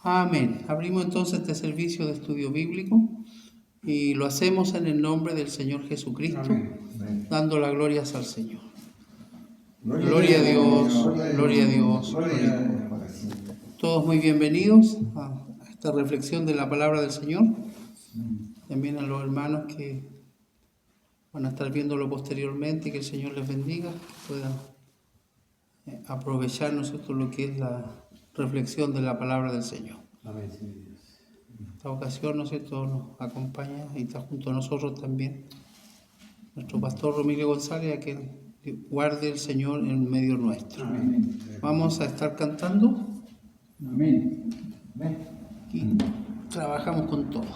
Amén. Abrimos entonces este servicio de estudio bíblico y lo hacemos en el nombre del Señor Jesucristo, Amén. dando las glorias al Señor. Gloria a Dios, gloria a Dios, gloria a Dios. Todos muy bienvenidos a esta reflexión de la palabra del Señor. También a los hermanos que van a estar viéndolo posteriormente, que el Señor les bendiga, que puedan aprovechar nosotros lo que es la reflexión de la palabra del Señor. Amén. En esta ocasión, ¿no es cierto?, nos acompaña y está junto a nosotros también nuestro pastor Romilio González, a quien guarde el Señor en medio nuestro. Amén. Vamos a estar cantando. Amén. Amén. Y trabajamos con todo.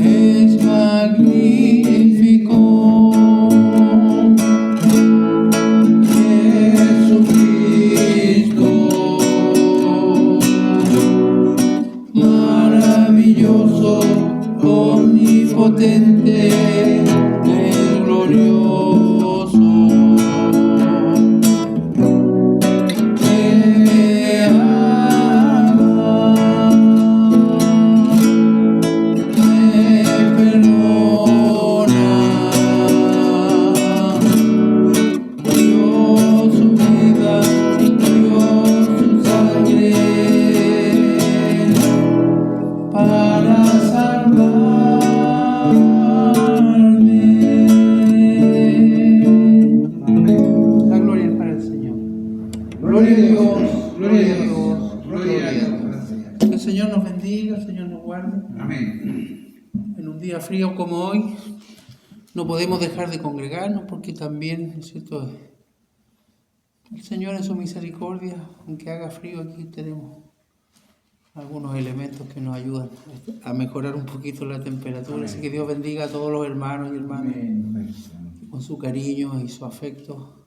Es magnífico Jesucristo, maravilloso, omnipotente, el glorioso. Me ama, me perdona, dio su vida, dio su sangre para salvarme. La gloria es para el Señor. Gloria a Dios, gloria a Dios, gloria a Dios. Que el Señor nos bendiga, el Señor nos guarde. Amén. En un día frío como hoy, no podemos dejar de congregarnos porque también, ¿no es cierto?, el Señor en su misericordia, aunque haga frío, aquí tenemos algunos elementos que nos ayudan a mejorar un poquito la temperatura. Amén. Así que Dios bendiga a todos los hermanos y hermanas Amén. con su cariño y su afecto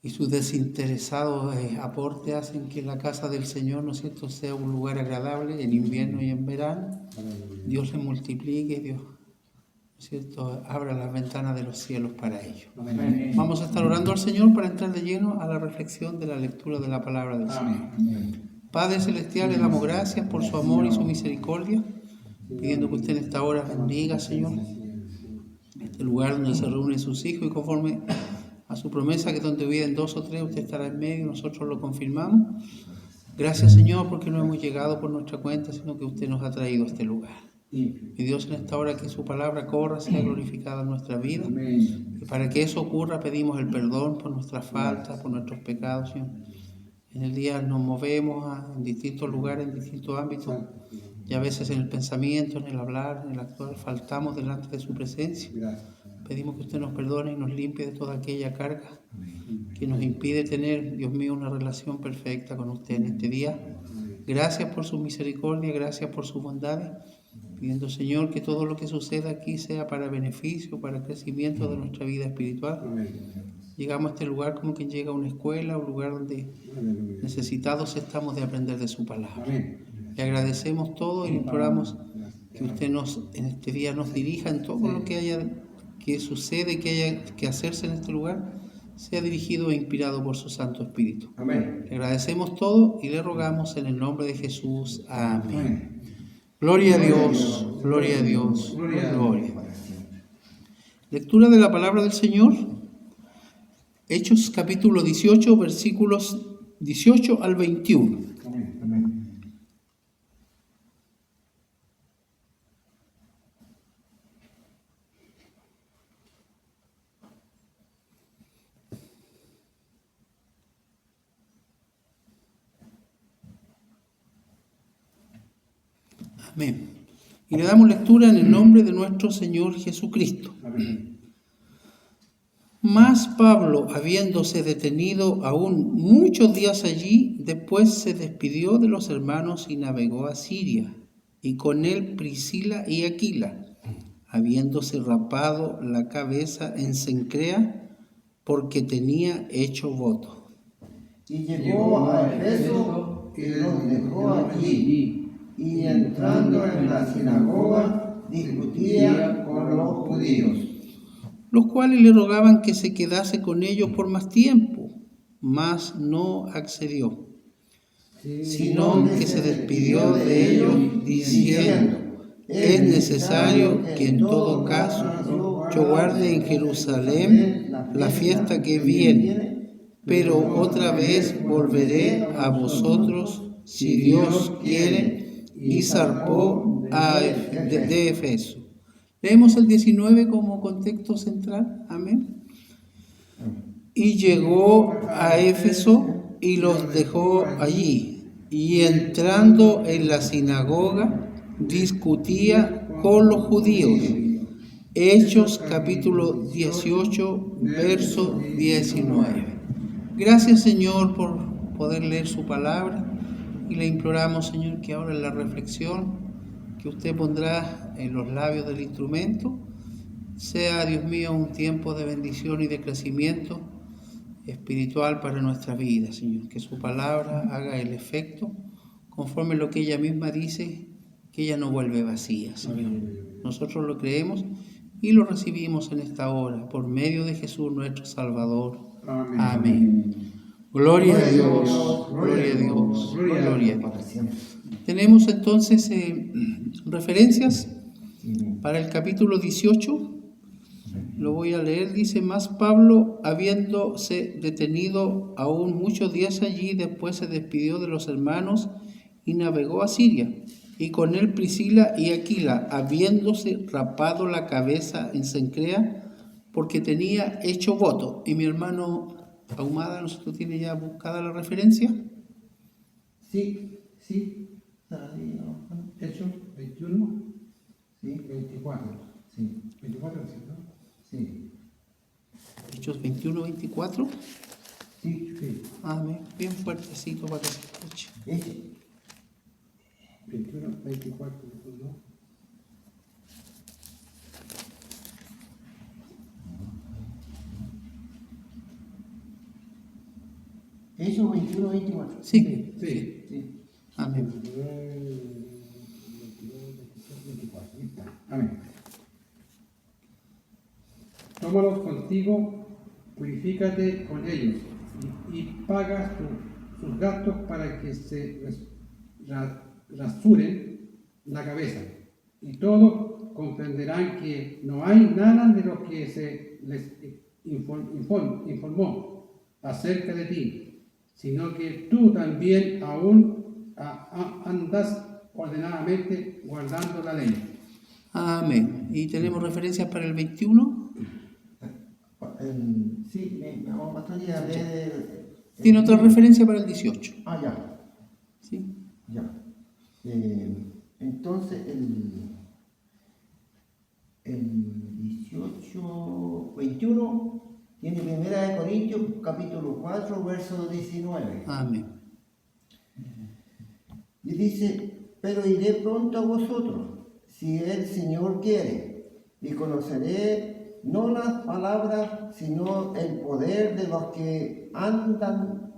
y sus desinteresados aportes hacen que la casa del Señor, ¿no es cierto?, sea un lugar agradable en invierno y en verano. Dios les multiplique, Dios, ¿no es cierto?, abra las ventanas de los cielos para ellos. Amén. Vamos a estar orando al Señor para entrar de lleno a la reflexión de la lectura de la palabra del Señor. Amén. Padre Celestial, le damos gracias por su amor y su misericordia, pidiendo que usted en esta hora bendiga, Señor, este lugar donde se reúnen sus hijos y conforme a su promesa que donde viven 2 o 3, usted estará en medio, nosotros lo confirmamos. Gracias, Señor, porque no hemos llegado por nuestra cuenta, sino que usted nos ha traído a este lugar. Y Dios, en esta hora que su palabra corra, sea glorificada en nuestra vida. Y para que eso ocurra, pedimos el perdón por nuestras faltas, por nuestros pecados, Señor. En el día nos movemos en distintos lugares, en distintos ámbitos, y a veces en el pensamiento, en el hablar, en el actuar, faltamos delante de su presencia. Pedimos que usted nos perdone y nos limpie de toda aquella carga que nos impide tener, Dios mío, una relación perfecta con usted en este día. Gracias por su misericordia, gracias por sus bondades, pidiendo, Señor, que todo lo que suceda aquí sea para beneficio, para crecimiento de nuestra vida espiritual. Llegamos a este lugar como quien llega a una escuela, un lugar donde necesitados estamos de aprender de su palabra. Le agradecemos todo y le imploramos que usted en este día nos dirija en todo lo que haya que sucede, que haya que hacerse en este lugar, sea dirigido e inspirado por su Santo Espíritu. Amén. Le agradecemos todo y le rogamos en el nombre de Jesús. Amén. Gloria a Dios, gloria a Dios, gloria. Lectura de la palabra del Señor. Hechos capítulo 18, versículos 18 al 21. Amén. Amén. Amén. Y le damos lectura en el nombre de nuestro Señor Jesucristo. Amén. Mas Pablo, habiéndose detenido aún muchos días allí, después se despidió de los hermanos y navegó a Siria, y con él Priscila y Aquila, habiéndose rapado la cabeza en Cencrea, porque tenía hecho voto. Y llegó a Efeso y los dejó allí. Y entrando en la sinagoga, discutía con los judíos. Los cuales le rogaban que se quedase con ellos por más tiempo, mas no accedió, sino que se despidió de ellos diciendo: es necesario que en todo caso yo guarde en Jerusalén la fiesta que viene, pero otra vez volveré a vosotros si Dios quiere, y zarpó de Efeso. Leemos el 19 como contexto central. Amén. Y llegó a Éfeso y los dejó allí, y entrando en la sinagoga discutía con los judíos. Hechos capítulo 18, verso 19. Gracias, Señor, por poder leer su palabra, y le imploramos, Señor, que ahora en la reflexión que usted pondrá en los labios del instrumento sea, Dios mío, un tiempo de bendición y de crecimiento espiritual para nuestra vida, Señor. Que su palabra haga el efecto conforme lo que ella misma dice, que ella no vuelve vacía, Señor. Nosotros lo creemos y lo recibimos en esta hora por medio de Jesús nuestro Salvador. Amén. Gloria a Dios, gloria a Dios, gloria a Dios. Tenemos entonces referencias para el capítulo 18. Lo voy a leer. Dice: más Pablo, habiéndose detenido aún muchos días allí, después se despidió de los hermanos y navegó a Siria. Y con él Priscila y Aquila, habiéndose rapado la cabeza en Cencrea, porque tenía hecho voto. Y mi hermano Ahumada, ¿nosotros tiene ya buscada la referencia? Sí, sí. Está ahí, ¿no? Hechos 21, Sí, 24. sí, 24, ¿sí, no? sí. Hechos 21, 24. Sí, Sí, Amén. Bien fuertecito para que se escuche. ese. 21, 24, ¿no? Hechos 21, 24. Sí. Sí. Sí. Amén. 24. Amén. Tómalos contigo, purifícate con ellos y pagas sus gastos para que se rasuren la cabeza. Y todos comprenderán que no hay nada de lo que se les informó acerca de ti, sino que tú también aún andas ordenadamente guardando la ley. Amén. Y tenemos referencias para el 21. Sí, mi amor pastor ya lee. Tiene otra referencia para el 18. Ah, ya. ¿Sí? Ya. Entonces, el 18, 21 tiene 1 Corintios, capítulo 4, verso 19. Amén. Y dice: pero iré pronto a vosotros, si el Señor quiere, y conoceré no las palabras, sino el poder de los que andan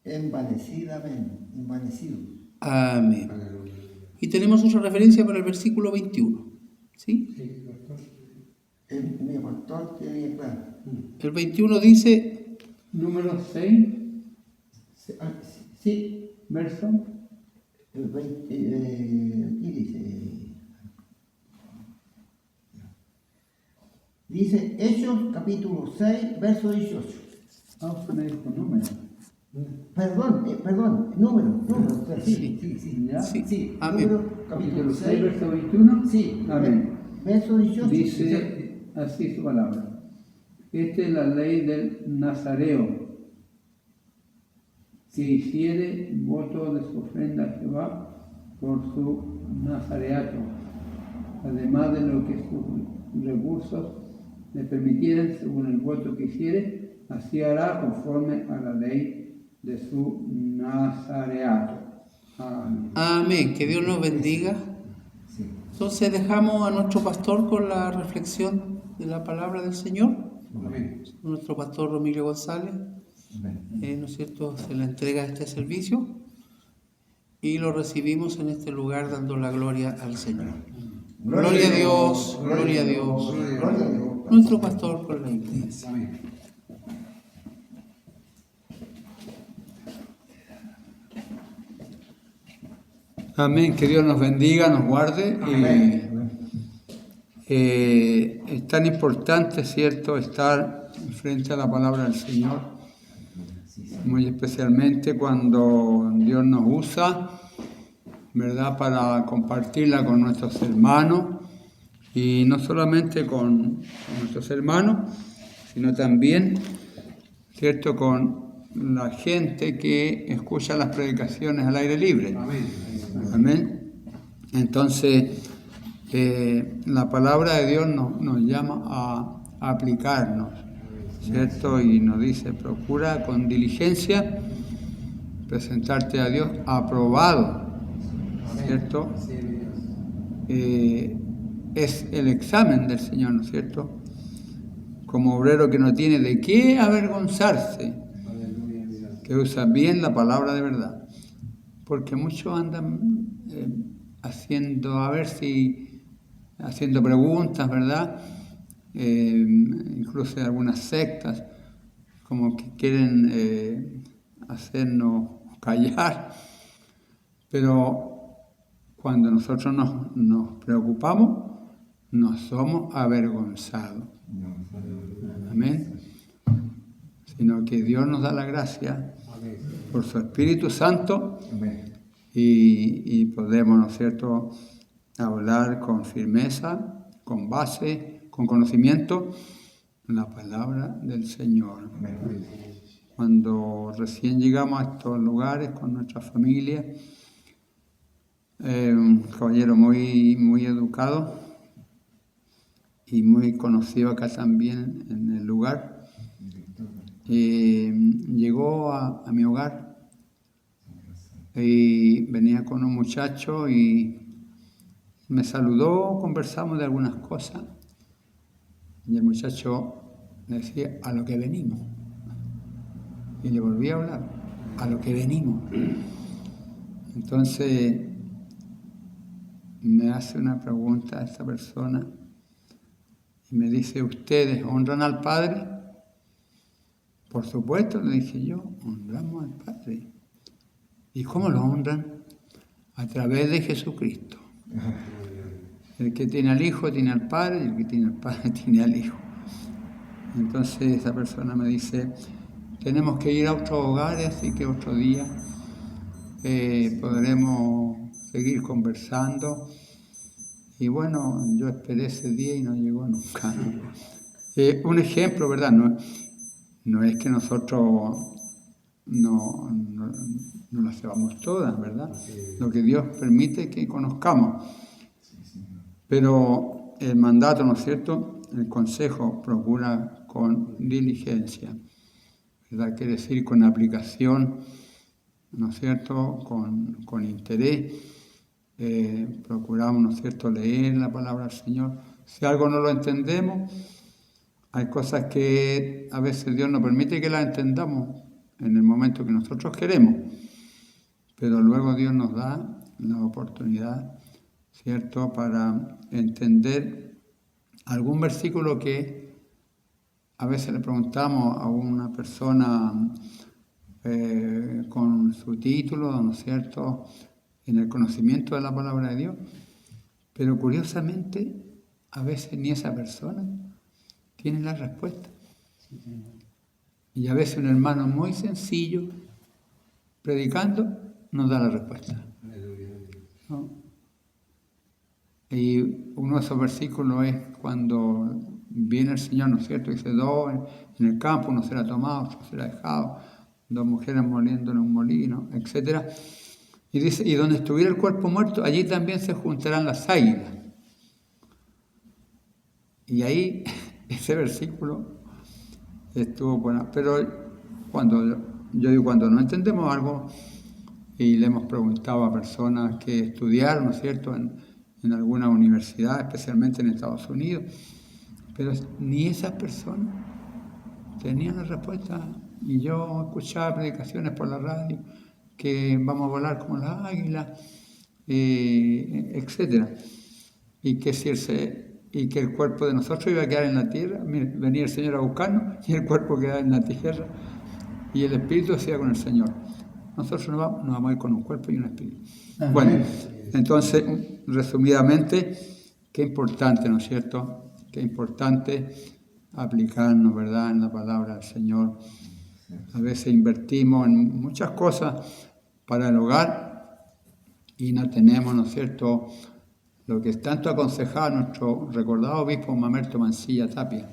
envanecidos. Amén. Y tenemos otra referencia para el versículo 21. ¿Sí? Sí, doctor. Mi pastor tiene claro. El 21 dice: Número 6, Sí, verso. el 20, aquí dice Hechos capítulo 6, verso 18. Vamos a poner con número. Perdón, número, sí, ¿Ya? sí, Amén. número capítulo 6, 6, verso 21. sí, Amén. verso 18. Dice así su palabra. Esta es la ley del Nazareo, que hiciere voto de su ofrenda a Jehová por su nazareato, además de lo que sus recursos le permitieran según el voto que hiciere, así hará conforme a la ley de su nazareato. Amén. Amén. Que Dios nos bendiga. Sí. Entonces dejamos a nuestro pastor con la reflexión de la palabra del Señor. Amén. Nuestro pastor Romilio González. ¿no es cierto?, se le entrega este servicio y lo recibimos en este lugar dando la gloria al Señor. Gloria a Dios, gloria a Dios, Gloria a Dios. nuestro pastor por la iglesia. Amén, que Dios nos bendiga, nos guarde. Es tan importante, ¿cierto?, estar frente a la palabra del Señor, muy especialmente cuando Dios nos usa, ¿verdad?, para compartirla con nuestros hermanos, y no solamente con nuestros hermanos, sino también, ¿cierto?, con la gente que escucha las predicaciones al aire libre. Amén. Entonces, la palabra de Dios nos llama a aplicarnos, ¿cierto? Y nos dice, procura con diligencia presentarte a Dios aprobado, ¿cierto? Es el examen del Señor, ¿no es cierto? Como obrero que no tiene de qué avergonzarse, que usa bien la palabra de verdad. Porque muchos andan haciendo preguntas, ¿verdad? Incluso algunas sectas, como que quieren hacernos callar. Pero cuando nosotros nos preocupamos, no somos avergonzados. Amén. Sino que Dios nos da la gracia por su Espíritu Santo y podemos, ¿no es cierto?, hablar con firmeza, con base, con conocimiento, la palabra del Señor. Cuando recién llegamos a estos lugares con nuestra familia, un caballero muy, muy educado y muy conocido acá también en el lugar, llegó a mi hogar y venía con un muchacho y me saludó, conversamos de algunas cosas y el muchacho me decía, a lo que venimos. Y le volví a hablar, a lo que venimos. Entonces me hace una pregunta a esta persona y me dice, ¿ustedes honran al Padre? Por supuesto, le dije yo, honramos al Padre. ¿Y cómo lo honran? A través de Jesucristo. El que tiene al Hijo tiene al Padre y el que tiene al Padre tiene al Hijo. Entonces esa persona me dice, tenemos que ir a otros hogares, así que otro día podremos seguir conversando. Y bueno, yo esperé ese día y no llegó nunca. Un ejemplo, ¿verdad? No es que nosotros no las llevamos todas, ¿verdad? Lo que Dios permite que conozcamos. Pero el mandato, ¿no es cierto? El consejo procura con diligencia, ¿verdad? Quiere decir con aplicación, ¿no es cierto? Con interés. Procuramos, ¿no es cierto?, leer la palabra del Señor. Si algo no lo entendemos, hay cosas que a veces Dios no permite que las entendamos en el momento que nosotros queremos, pero luego Dios nos da la oportunidad, ¿cierto?, para entender algún versículo que a veces le preguntamos a una persona con su título, ¿no es cierto?, en el conocimiento de la palabra de Dios, pero curiosamente a veces ni esa persona tiene la respuesta. Y a veces un hermano muy sencillo, predicando, nos da la respuesta, ¿no? Y uno de esos versículos es cuando viene el Señor, ¿no es cierto? Dice, dos en el campo, uno será tomado, otro será dejado, dos mujeres moliendo en un molino, etc. Y dice, y donde estuviera el cuerpo muerto, allí también se juntarán las águilas. Y ahí, ese versículo estuvo bueno. Pero cuando no entendemos algo y le hemos preguntado a personas que estudiaron, ¿no es cierto?, en alguna universidad, especialmente en Estados Unidos, pero ni esas personas tenían la respuesta y yo escuchaba predicaciones por la radio, que vamos a volar como las águilas, etc. Y que el cuerpo de nosotros iba a quedar en la tierra. Mire, venía el Señor a buscarnos y el cuerpo quedaba en la tierra y el espíritu se iba con el Señor. Nosotros nos vamos a ir con un cuerpo y un espíritu. Amén. Bueno, entonces, resumidamente, qué importante, ¿no es cierto? Qué importante aplicarnos, ¿verdad?, en la palabra del Señor. A veces invertimos en muchas cosas para el hogar y no tenemos, ¿no es cierto?, lo que tanto aconsejaba nuestro recordado obispo Mamerto Mancilla Tapia.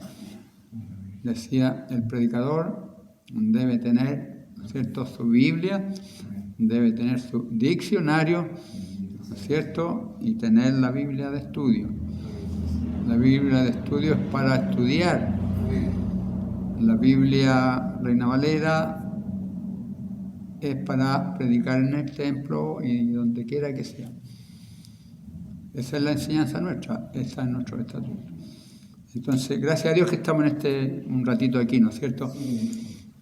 Decía, el predicador debe tener, ¿no es cierto?, su Biblia, debe tener su diccionario, ¿no es cierto?, y tener la Biblia de estudio. La Biblia de estudio es para estudiar. La Biblia Reina Valera es para predicar en el templo y donde quiera que sea. Esa es la enseñanza nuestra, esa es nuestro estatuto. Entonces, gracias a Dios que estamos en un ratito aquí, ¿no es cierto?,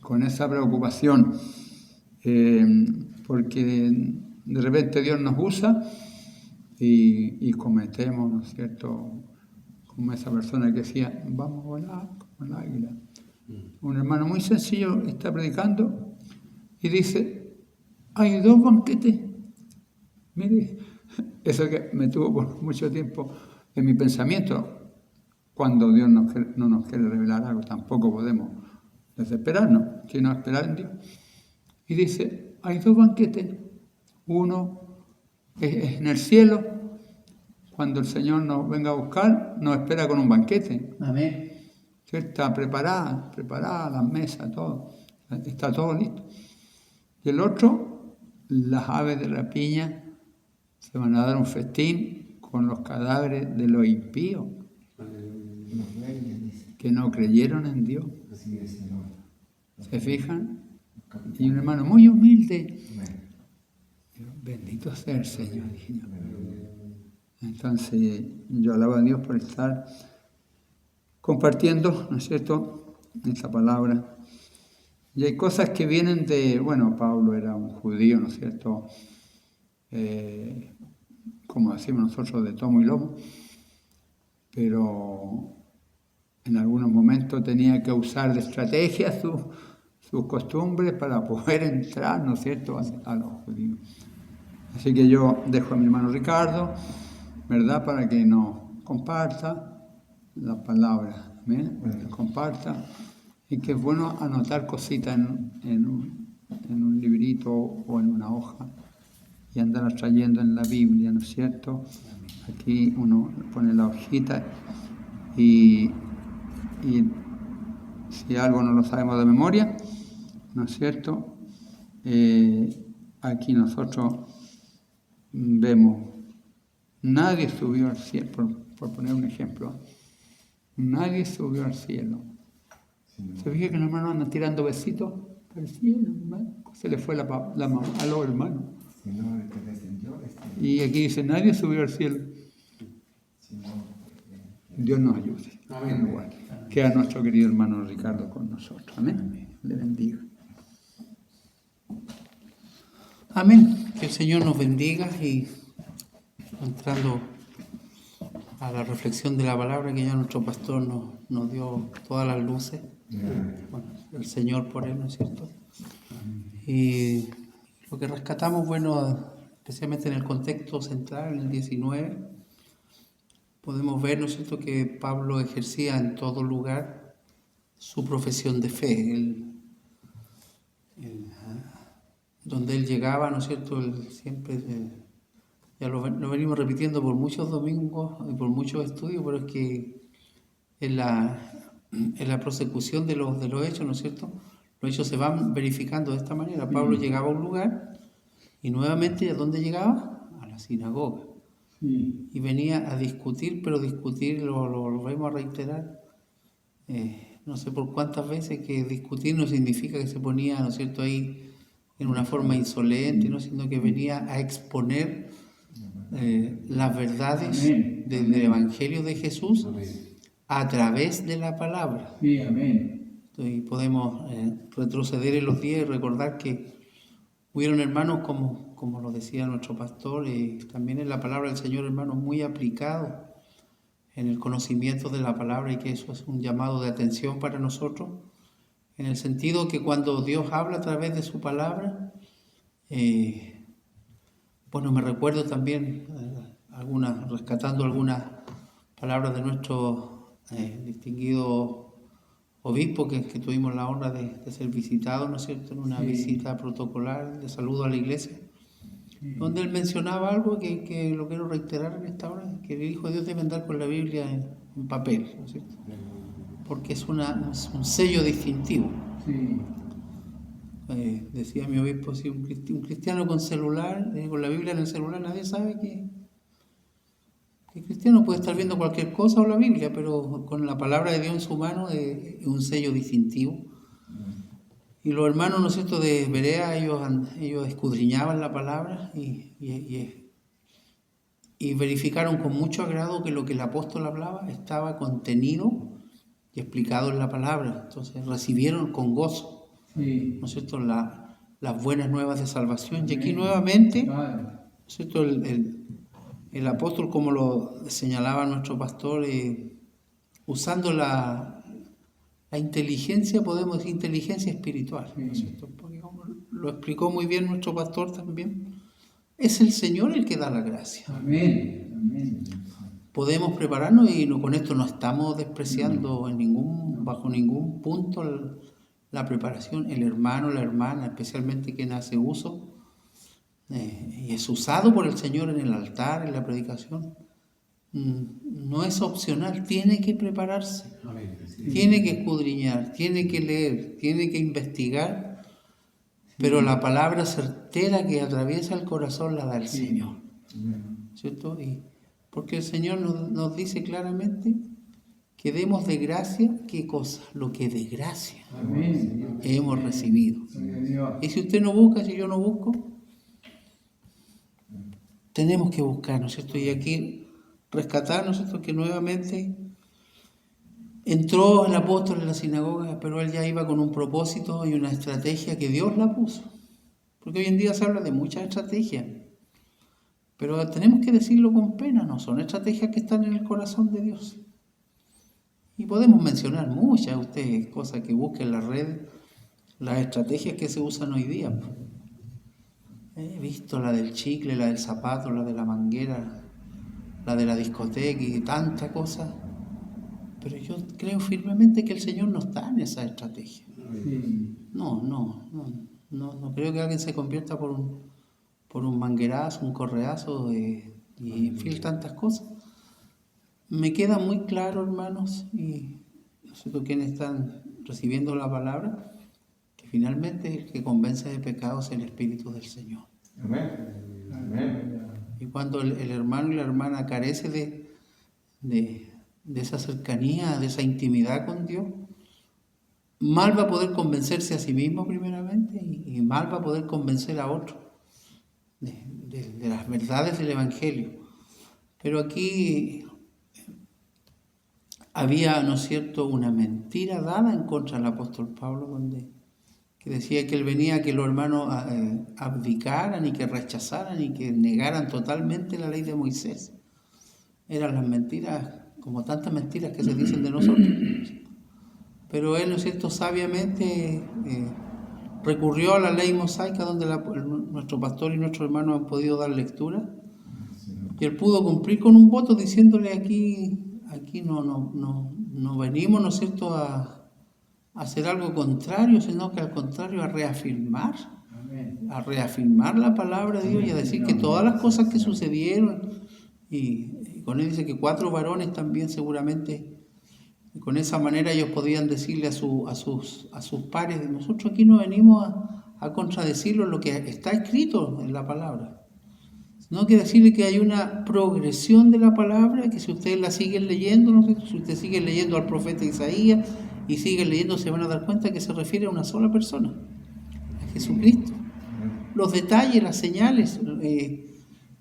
con esa preocupación, porque de repente Dios nos usa y cometemos, ¿no es cierto?, como esa persona que decía, vamos a volar como el águila. Un hermano muy sencillo está predicando y dice, hay 2 banquetes. Mire, eso que me tuvo por mucho tiempo en mi pensamiento. Cuando Dios no nos quiere revelar algo, tampoco podemos desesperarnos, sino esperar en Dios. Y dice, hay 2 banquetes. Uno es en el cielo, cuando el Señor nos venga a buscar, nos espera con un banquete. Amén. Está preparada las mesas, todo. Está todo listo. Y el otro, las aves de rapiña se van a dar un festín con los cadáveres de los impíos que no creyeron en Dios. ¿Se fijan? Y un hermano muy humilde. Bendito sea el Señor, dije yo. Entonces, yo alabo a Dios por estar compartiendo, ¿no es cierto?, esta palabra. Y hay cosas que vienen bueno, Pablo era un judío, ¿no es cierto?, como decimos nosotros, de tomo y lomo, pero en algunos momentos tenía que usar de estrategia sus costumbres para poder entrar, ¿no es cierto?, a los judíos. Así que yo dejo a mi hermano Ricardo, ¿verdad?, para que nos comparta la palabra, ¿bien? Comparta, y que es bueno anotar cositas en un librito o en una hoja y andar trayendo en la Biblia, ¿no es cierto? Aquí uno pone la hojita y si algo no lo sabemos de memoria, ¿no es cierto?, aquí nosotros vemos, nadie subió al cielo, por poner un ejemplo, nadie subió al cielo. ¿Se fija que los hermanos andan tirando besitos al cielo, hermano? Se le fue la mamá a los hermanos. Y aquí dice, nadie subió al cielo. Dios nos ayude. Amén. Igual. Queda nuestro querido hermano Ricardo con nosotros. Amén. Le bendiga. Amén. Que el Señor nos bendiga y entrando a la reflexión de la palabra que ya nuestro pastor nos dio todas las luces. Bueno, el Señor por él, ¿no es cierto? Y lo que rescatamos, bueno, especialmente en el contexto central, en el 19, podemos ver, ¿no es cierto?, que Pablo ejercía en todo lugar su profesión de fe. Donde él llegaba, ¿no es cierto?, él siempre, ya lo venimos repitiendo por muchos domingos y por muchos estudios, pero es que en la prosecución de los hechos, ¿no es cierto?, los hechos se van verificando de esta manera. Pablo llegaba a un lugar y nuevamente, ¿a dónde llegaba? A la sinagoga. Y venía a discutir, pero discutir, lo vamos a reiterar, no sé por cuántas veces, que discutir no significa que se ponía, ¿no es cierto?, ahí en una forma insolente, ¿no?, sino que venía a exponer las verdades del Evangelio de Jesús a través de la palabra. Sí, amén. Y podemos retroceder en los días y recordar que hubieron hermanos, como lo decía nuestro pastor, también en la palabra del Señor, hermanos muy aplicados en el conocimiento de la palabra, y que eso es un llamado de atención para nosotros, en el sentido que cuando Dios habla a través de su palabra, bueno, me recuerdo también rescatando algunas palabras de nuestro distinguido obispo, que tuvimos la honra de ser visitados, ¿no es cierto?, en una visita protocolar de saludo a la iglesia, donde él mencionaba algo que lo quiero reiterar en esta hora, que el Hijo de Dios debe andar con la Biblia en papel, ¿no es cierto?, porque es un sello distintivo. Sí. Decía mi obispo, si un cristiano con celular, con la Biblia en el celular, nadie sabe que el cristiano puede estar viendo cualquier cosa o la Biblia, pero con la palabra de Dios en su mano es un sello distintivo. Y los hermanos, ¿no es cierto?, de Berea, ellos escudriñaban la palabra y verificaron con mucho agrado que lo que el apóstol hablaba estaba contenido y explicado en la palabra. Entonces recibieron con gozo, ¿no es cierto?, las buenas nuevas de salvación. Y aquí nuevamente, ¿no es cierto?, el apóstol, como lo señalaba nuestro pastor, usando la inteligencia, podemos decir inteligencia espiritual, ¿no es cierto?, porque como lo explicó muy bien nuestro pastor también, es el Señor el que da la gracia. Amén. Amén. Podemos prepararnos, y con esto no estamos despreciando bajo ningún punto la preparación. El hermano, la hermana, especialmente quien hace uso y es usado por el Señor en el altar, en la predicación, no es opcional, tiene que prepararse, tiene que escudriñar, tiene que leer, tiene que investigar, pero la palabra certera que atraviesa el corazón la da el Señor, ¿cierto? Porque el Señor nos dice claramente que demos de gracia, ¿qué cosa? Lo que de gracia hemos recibido. Y si usted no busca, si yo no busco, tenemos que buscar, ¿no es cierto? Y aquí rescatar, ¿no es cierto?, que nuevamente entró el apóstol en la sinagoga, pero él ya iba con un propósito y una estrategia que Dios la puso. Porque hoy en día se habla de muchas estrategias, pero tenemos que decirlo con pena, no son estrategias que están en el corazón de Dios. Y podemos mencionar muchas, ustedes, cosas que busquen en la red, las estrategias que se usan hoy día. He visto la del chicle, la del zapato, la de la manguera, la de la discoteca y tanta cosa. Pero yo creo firmemente que el Señor no está en esa estrategia. No creo que alguien se convierta por un manguerazo, un correazo y en fin, tantas cosas. Me queda muy claro, hermanos, y nosotros quienes están recibiendo la palabra, que finalmente el que convence de pecado es el Espíritu del Señor. Amén. Amén. Y cuando el hermano y la hermana carece de esa cercanía, de esa intimidad con Dios, mal va a poder convencerse a sí mismo primeramente y mal va a poder convencer a otros de las verdades del Evangelio. Pero aquí había, ¿no es cierto?, una mentira dada en contra del apóstol Pablo, que decía que él venía a que los hermanos abdicaran y que rechazaran y que negaran totalmente la ley de Moisés. Eran las mentiras, como tantas mentiras que se dicen de nosotros. Pero él, ¿no es cierto?, sabiamente recurrió a la ley mosaica, donde nuestro pastor y nuestros hermanos han podido dar lectura, y él pudo cumplir con un voto diciéndole aquí no venimos, ¿no es cierto?, a hacer algo contrario, sino que al contrario a reafirmar la palabra de Dios y a decir que todas las cosas que sucedieron, y con él dice que 4 varones también seguramente, y con esa manera ellos podían decirle a sus pares, nosotros aquí no venimos a contradecirlo lo que está escrito en la palabra, sino que decirle que hay una progresión de la palabra, que si ustedes la siguen leyendo, ¿no? Si ustedes siguen leyendo al profeta Isaías y siguen leyendo, se van a dar cuenta que se refiere a una sola persona, a Jesucristo. Los detalles, las señales,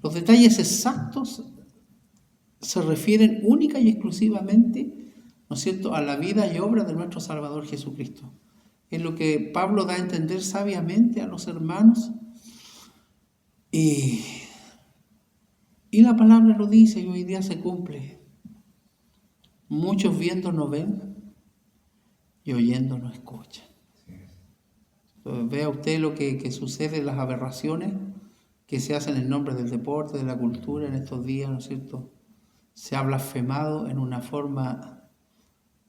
los detalles exactos se refieren única y exclusivamente ¿no es cierto?, a la vida y obra de nuestro Salvador Jesucristo. Es lo que Pablo da a entender sabiamente a los hermanos. Y la palabra lo dice y hoy día se cumple. Muchos viendo no ven y oyendo no escuchan. Entonces, vea usted lo que sucede, las aberraciones que se hacen en nombre del deporte, de la cultura en estos días, ¿no es cierto? Se ha blasfemado en una forma,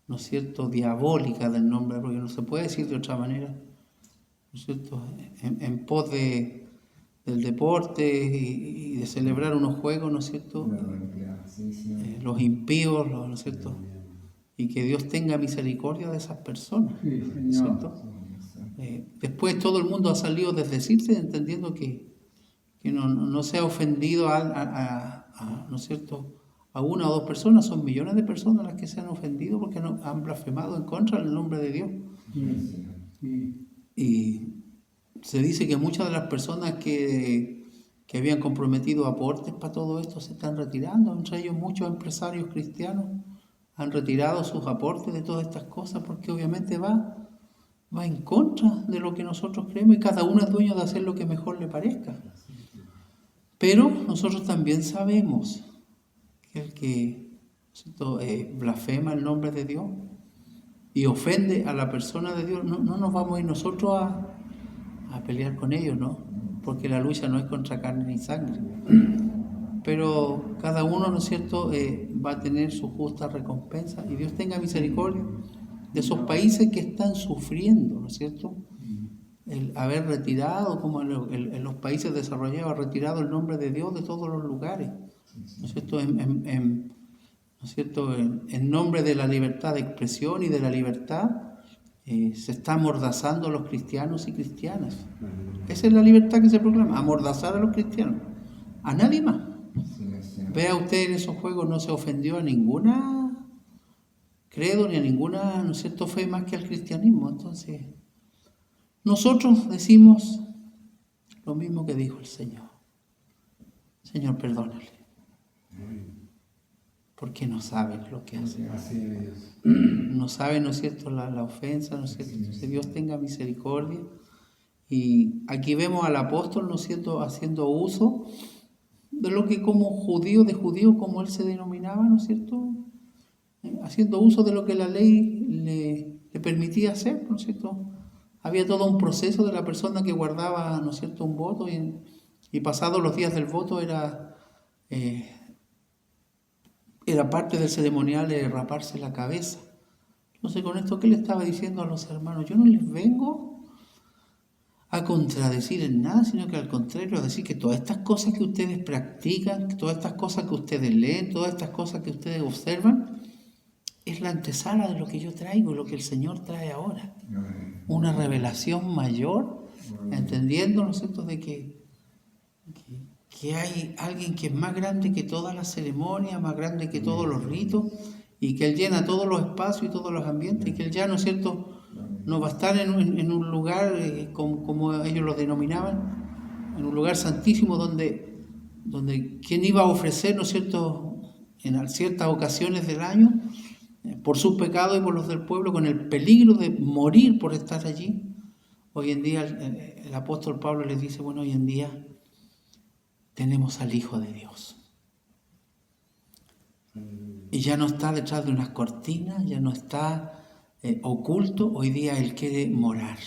¿no es cierto?, diabólica del nombre, porque no se puede decir de otra manera, ¿no es cierto?, en pos del deporte y de celebrar unos juegos, ¿no es cierto?, los impíos, ¿no es cierto?, y que Dios tenga misericordia de esas personas, ¿no es cierto? Después todo el mundo ha salido a desdecirse entendiendo que no se ha ofendido ¿no es cierto?, a una o dos personas, son millones de personas las que se han ofendido porque han blasfemado en contra del nombre de Dios. Y se dice que muchas de las personas que habían comprometido aportes para todo esto se están retirando, entre ellos muchos empresarios cristianos han retirado sus aportes de todas estas cosas porque obviamente va en contra de lo que nosotros creemos y cada uno es dueño de hacer lo que mejor le parezca. Pero nosotros también sabemos que el que blasfema el nombre de Dios y ofende a la persona de Dios, no nos vamos a ir nosotros a pelear con ellos, ¿no? Porque la lucha no es contra carne ni sangre. Pero cada uno, ¿no es cierto?, va a tener su justa recompensa y Dios tenga misericordia de esos países que están sufriendo, ¿no es cierto?, el haber retirado, como en los países desarrollados, ha retirado el nombre de Dios de todos los lugares, ¿no es cierto?, ¿no es cierto?, en nombre de la libertad de expresión y de la libertad, se está amordazando a los cristianos y cristianas. Esa es la libertad que se proclama, amordazar a los cristianos, a nadie más. Vea usted, en esos juegos no se ofendió a ninguna credo ni a ninguna, ¿no es cierto?, fe más que al cristianismo. Entonces, nosotros decimos lo mismo que dijo el Señor. Señor, perdónale, porque no saben lo que hacen. No saben, ¿no es cierto?, la ofensa, ¿no es cierto? Entonces, Dios tenga misericordia. Y aquí vemos al apóstol, ¿no es cierto?, haciendo uso de lo que como judío, como él se denominaba, ¿no es cierto?, haciendo uso de lo que la ley le permitía hacer, ¿no es cierto? Había todo un proceso de la persona que guardaba, ¿no es cierto?, un voto y pasados los días del voto era parte del ceremonial de raparse la cabeza. Entonces, con esto, ¿qué le estaba diciendo a los hermanos? Yo no les vengo a contradecir en nada, sino que al contrario, a decir que todas estas cosas que ustedes practican, todas estas cosas que ustedes leen, todas estas cosas que ustedes observan, es la antesala de lo que yo traigo, lo que el Señor trae ahora. Una revelación mayor, entendiendo, ¿no es cierto?, de que hay alguien que es más grande que todas las ceremonias, más grande que todos los ritos, y que Él llena todos los espacios y todos los ambientes, y que Él ya, ¿no es cierto?, no va a estar en un lugar, como ellos lo denominaban, en un lugar santísimo donde quien iba a ofrecer, ¿no es cierto?, en ciertas ocasiones del año, por sus pecados y por los del pueblo, con el peligro de morir por estar allí. Hoy en día el apóstol Pablo les dice, bueno, hoy en día tenemos al Hijo de Dios. Y ya no está detrás de unas cortinas, ya no está oculto. Hoy día Él quiere morar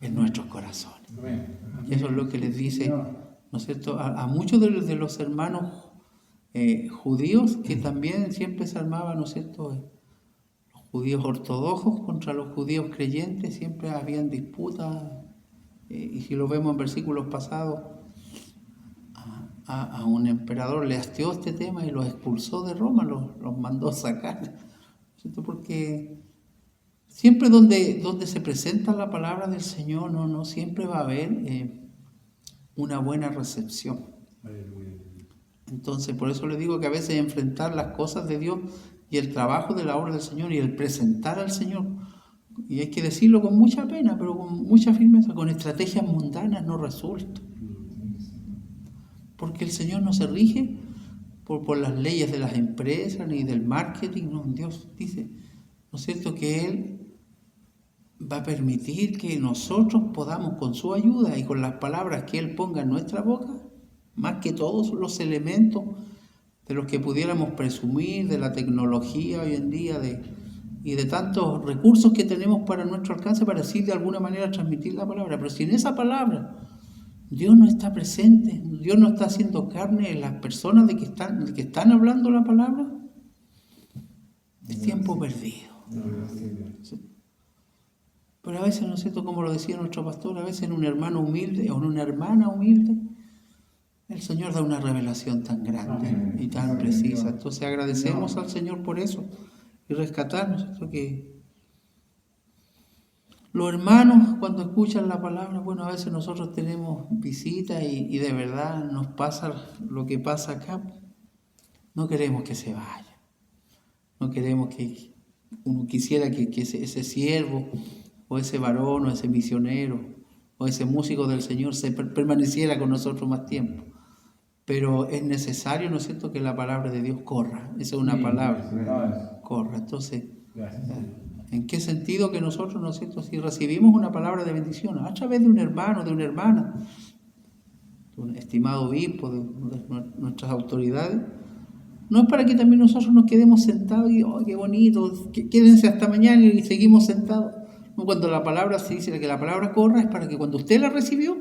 en nuestros corazones. Y eso es lo que les dice, ¿no es cierto?, a muchos de los hermanos judíos que también siempre se armaban, ¿no es cierto?, los judíos ortodoxos contra los judíos creyentes, siempre habían disputas, y si lo vemos en versículos pasados, a un emperador le hastió este tema y los expulsó de Roma, los mandó sacar, ¿cierto? Porque siempre donde se presenta la palabra del Señor, no siempre va a haber una buena recepción. Entonces, por eso les digo que a veces enfrentar las cosas de Dios y el trabajo de la obra del Señor y el presentar al Señor, y hay que decirlo con mucha pena, pero con mucha firmeza, con estrategias mundanas no resulta. Porque el Señor no se rige por las leyes de las empresas ni del marketing. No, Dios dice, ¿no es cierto?, que Él va a permitir que nosotros podamos, con su ayuda y con las palabras que Él ponga en nuestra boca, más que todos los elementos de los que pudiéramos presumir, de la tecnología hoy en día, y de tantos recursos que tenemos para nuestro alcance para así de alguna manera transmitir la palabra. Pero si en esa palabra Dios no está presente, Dios no está haciendo carne en las personas de que están hablando la palabra, es tiempo perdido. Pero a veces, ¿no es cierto?, como lo decía nuestro pastor, a veces en un hermano humilde o en una hermana humilde, el Señor da una revelación tan grande y tan precisa. Entonces agradecemos al Señor por eso y rescatarnos, ¿cierto?, que los hermanos cuando escuchan la palabra, bueno, a veces nosotros tenemos visitas y de verdad nos pasa lo que pasa acá. No queremos que se vaya, no queremos que uno quisiera que ese siervo o ese varón o ese misionero o ese músico del Señor permaneciera con nosotros más tiempo. Pero es necesario, ¿no es cierto?, que la palabra de Dios corra. Esa es una palabra, corra. Entonces, ¿en qué sentido que nosotros, ¿no es cierto?, si recibimos una palabra de bendición a través de un hermano, de una hermana, de un estimado obispo, de nuestras autoridades, no es para que también nosotros nos quedemos sentados y, oh, qué bonito, quédense hasta mañana y seguimos sentados. No, cuando la palabra se dice que la palabra corra, es para que cuando usted la recibió,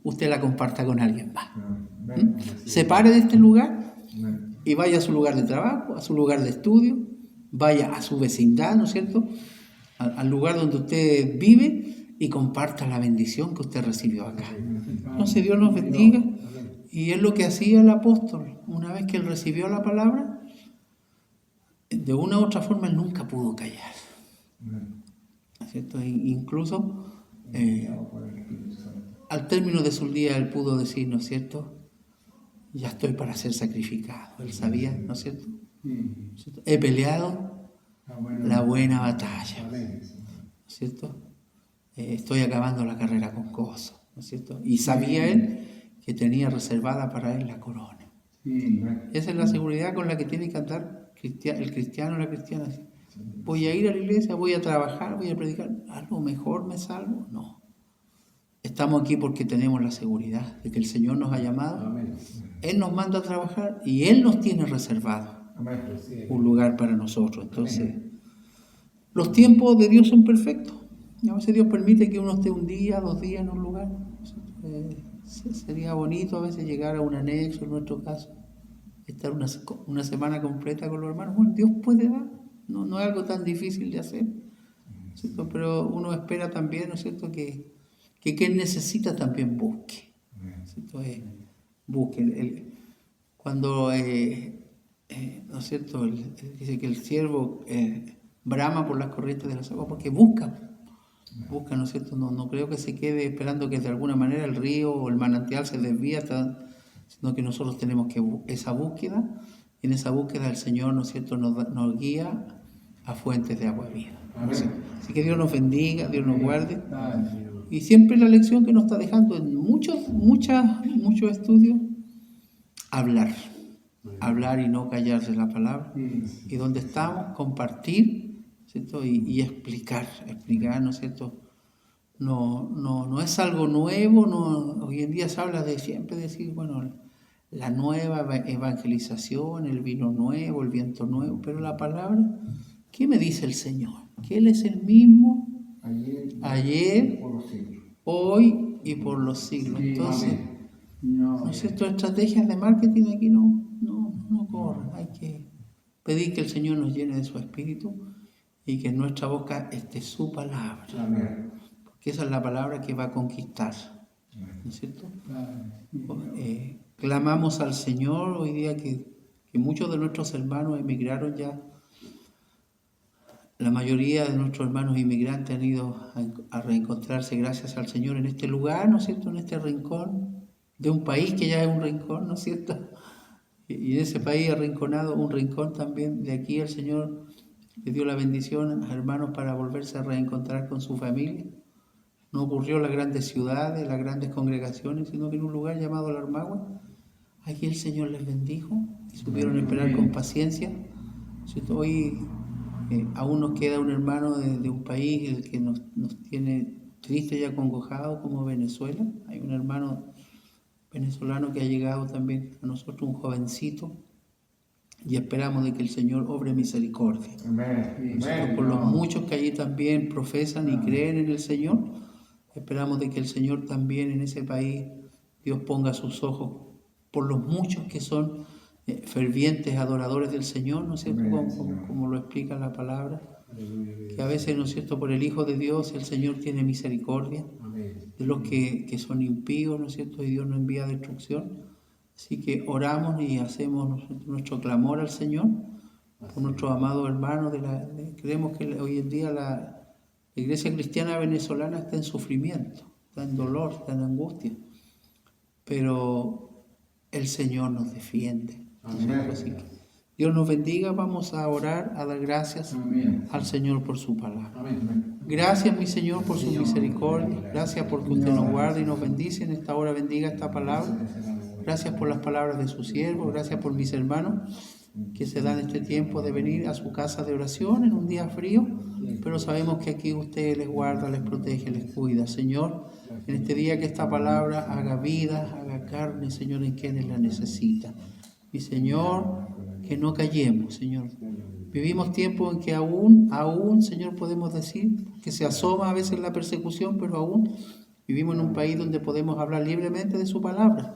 usted la comparta con alguien más. Se pare de este lugar y vaya a su lugar de trabajo, a su lugar de estudio, vaya a su vecindad, ¿no es cierto?, al lugar donde usted vive y comparta la bendición que usted recibió acá. Entonces Dios nos bendiga, y es lo que hacía el apóstol. Una vez que él recibió la palabra, de una u otra forma él nunca pudo callar, ¿no es cierto? Incluso al término de sus días él pudo decir, ¿no es cierto?, ya estoy para ser sacrificado. Él sabía, ¿no es cierto?, he peleado la buena batalla, ¿no es cierto?, estoy acabando la carrera con gozo, ¿no es cierto?, y sabía él que tenía reservada para él la corona. Esa es la seguridad con la que tiene que andar el cristiano o la cristiana. Voy a ir a la iglesia, voy a trabajar, voy a predicar, a lo mejor me salvo. No. Estamos aquí porque tenemos la seguridad de que el Señor nos ha llamado, Él nos manda a trabajar y Él nos tiene reservado un lugar para nosotros. Entonces, los tiempos de Dios son perfectos. A veces Dios permite que uno esté un día, 2 días en un lugar. Sería bonito a veces llegar a un anexo, en nuestro caso, estar una semana completa con los hermanos. Bueno, Dios puede dar, no es algo tan difícil de hacer, ¿cierto? Pero uno espera también, ¿no es cierto?, que quien necesita también busque, ¿cierto? Busque. Cuando, ¿no es cierto?, dice que el siervo brama por las corrientes de las aguas, porque busca, ¿no es cierto? No creo que se quede esperando que de alguna manera el río o el manantial se desvíe, sino que nosotros tenemos que esa búsqueda, y en esa búsqueda el Señor, ¿no es cierto?, nos guía a fuentes de agua viva. Así que Dios nos bendiga, Dios nos guarde. Y siempre la lección que nos está dejando en muchos estudios, hablar y no callarse la palabra. Y donde estamos, compartir, ¿cierto?, y explicar, ¿no es cierto? No es algo nuevo. Hoy en día se habla de siempre decir, bueno, la nueva evangelización, el vino nuevo, el viento nuevo, pero la palabra, ¿qué me dice el Señor? Que Él es el mismo ayer, hoy y por los siglos. Entonces, ¿no es cierto?, estrategias de marketing aquí no corren. Hay que pedir que el Señor nos llene de su espíritu y que en nuestra boca esté su palabra. Porque esa es la palabra que va a conquistar, ¿no es cierto? Clamamos al Señor hoy día que muchos de nuestros hermanos emigraron ya. La mayoría de nuestros hermanos inmigrantes han ido a reencontrarse gracias al Señor en este lugar, ¿no es cierto?, en este rincón de un país que ya es un rincón, ¿no es cierto? Y en ese país arrinconado, un rincón también, de aquí el Señor le dio la bendición a los hermanos para volverse a reencontrar con su familia. No ocurrió en las grandes ciudades, las grandes congregaciones, sino que en un lugar llamado La Armagua, aquí el Señor les bendijo y supieron esperar con paciencia. Hoy aún nos queda un hermano de un país que nos tiene triste y acongojado como Venezuela. Hay un hermano venezolano que ha llegado también a nosotros, un jovencito, y esperamos de que el Señor obre misericordia. Nosotros, por los muchos que allí también profesan y creen en el Señor, esperamos de que el Señor también en ese país, Dios ponga sus ojos por los muchos que son fervientes adoradores del Señor, ¿no es cierto? Como lo explica la palabra, que a veces, ¿no es cierto?, por el Hijo de Dios el Señor tiene misericordia de los que son impíos, ¿no es cierto?, y Dios no envía destrucción. Así que oramos y hacemos nuestro clamor al Señor por nuestros amados hermanos. Creemos que hoy en día la iglesia cristiana venezolana está en sufrimiento, está en dolor, está en angustia, pero el Señor nos defiende. Así que Dios nos bendiga. Vamos a orar, a dar gracias al Señor por su palabra. Gracias, mi Señor, por su misericordia. Gracias porque usted nos guarda y nos bendice. En esta hora bendiga esta palabra. Gracias por las palabras de su siervo. Gracias por mis hermanos que se dan este tiempo de venir a su casa de oración en un día frío. Pero sabemos que aquí usted les guarda, les protege, les cuida. Señor, en este día que esta palabra haga vida, haga carne, Señor, en quienes la necesitan. Mi Señor, que no callemos, Señor. Vivimos tiempos en que aún, Señor, podemos decir que se asoma a veces la persecución, pero aún vivimos en un país donde podemos hablar libremente de su palabra.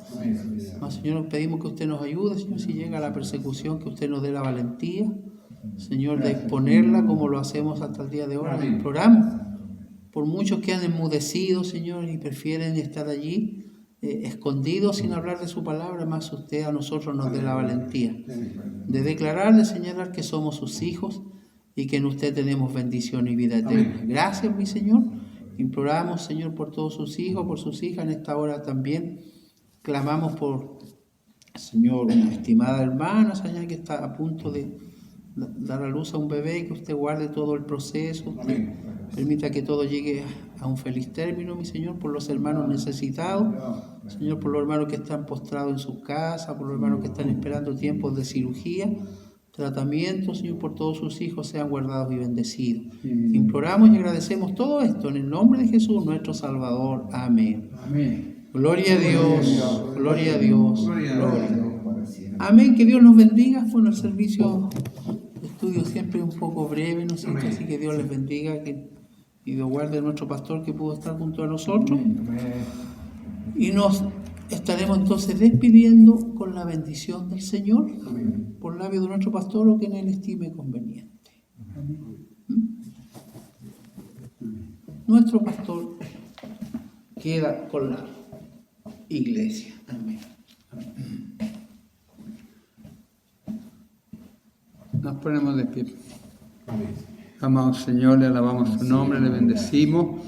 Mas, Señor, nos pedimos que usted nos ayude, Señor, si llega la persecución, que usted nos dé la valentía, Señor, de exponerla como lo hacemos hasta el día de hoy. Imploramos por muchos que han enmudecido, Señor, y prefieren estar allí escondidos sin hablar de su palabra, más usted a nosotros nos dé la valentía de declararle, señalar que somos sus hijos y que en usted tenemos bendición y vida eterna. Gracias, mi Señor. Imploramos, Señor, por todos sus hijos, por sus hijas en esta hora también. Clamamos por, Señor, una estimada hermana, Señor, que está a punto de dar a luz a un bebé, que usted guarde todo el proceso, que permita que todo llegue a un feliz término, mi Señor, por los hermanos necesitados, Señor, por los hermanos que están postrados en sus casas, por los hermanos que están esperando tiempos de cirugía, tratamiento, Señor, por todos sus hijos sean guardados y bendecidos. Imploramos y agradecemos todo esto en el nombre de Jesús, nuestro Salvador. Amén. Gloria a Dios, gloria a Dios, gloria a Dios. Amén, que Dios nos bendiga. Bueno, el servicio de estudio siempre es un poco breve, ¿no es cierto? Así que Dios les bendiga y Dios guarde a nuestro pastor que pudo estar junto a nosotros. Y nos estaremos entonces despidiendo con la bendición del Señor por labios de nuestro pastor o que en él estime conveniente. Nuestro pastor queda con la iglesia. Amén. Nos ponemos de pie. Amado Señor, le alabamos su nombre, le bendecimos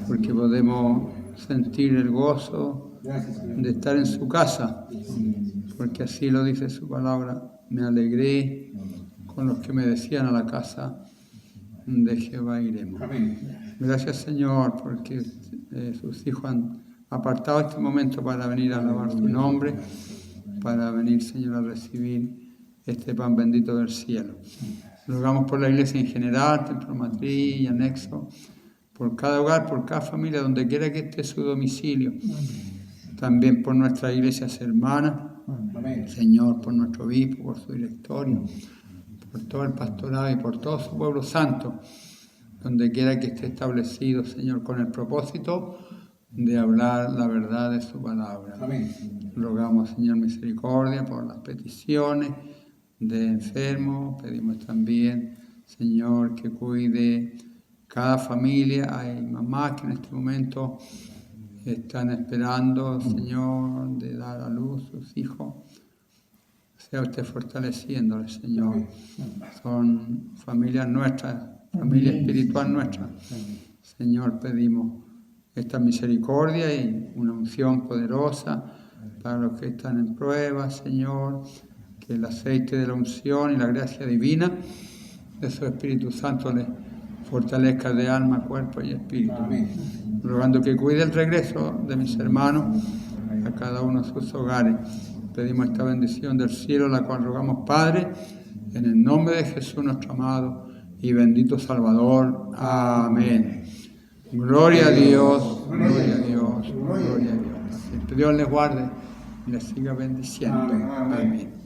porque podemos sentir el gozo de estar en su casa, porque así lo dice su palabra. Me alegré con los que me decían: a la casa de Jehová iremos. Gracias, Señor, porque sus hijos han apartado este momento para venir a alabar su nombre, para venir, Señor, a recibir este pan bendito del cielo. Rogamos por la iglesia en general, templo matriz y anexo, por cada hogar, por cada familia, donde quiera que esté su domicilio. También por nuestras iglesias hermanas, Señor, por nuestro obispo, por su directorio, por todo el pastorado y por todo su pueblo santo, donde quiera que esté establecido, Señor, con el propósito de hablar la verdad de su palabra. Rogamos, Señor, misericordia por las peticiones de enfermos. Pedimos también, Señor, que cuide cada familia. Hay mamás que en este momento están esperando, Señor, de dar a luz sus hijos. Sea usted fortaleciéndoles, Señor. Son familias nuestras, familia espiritual nuestra. Señor, pedimos esta misericordia y una unción poderosa para los que están en prueba, Señor. Que el aceite de la unción y la gracia divina de su Espíritu Santo les fortalezca de alma, cuerpo y espíritu. Rogando que cuide el regreso de mis hermanos a cada uno de sus hogares pedimos esta bendición del cielo, la cual rogamos, Padre, en el nombre de Jesús nuestro amado y bendito Salvador. Amén. Gloria a Dios, gloria a Dios, gloria a Dios. Dios les guarde y les siga bendiciendo. Amén.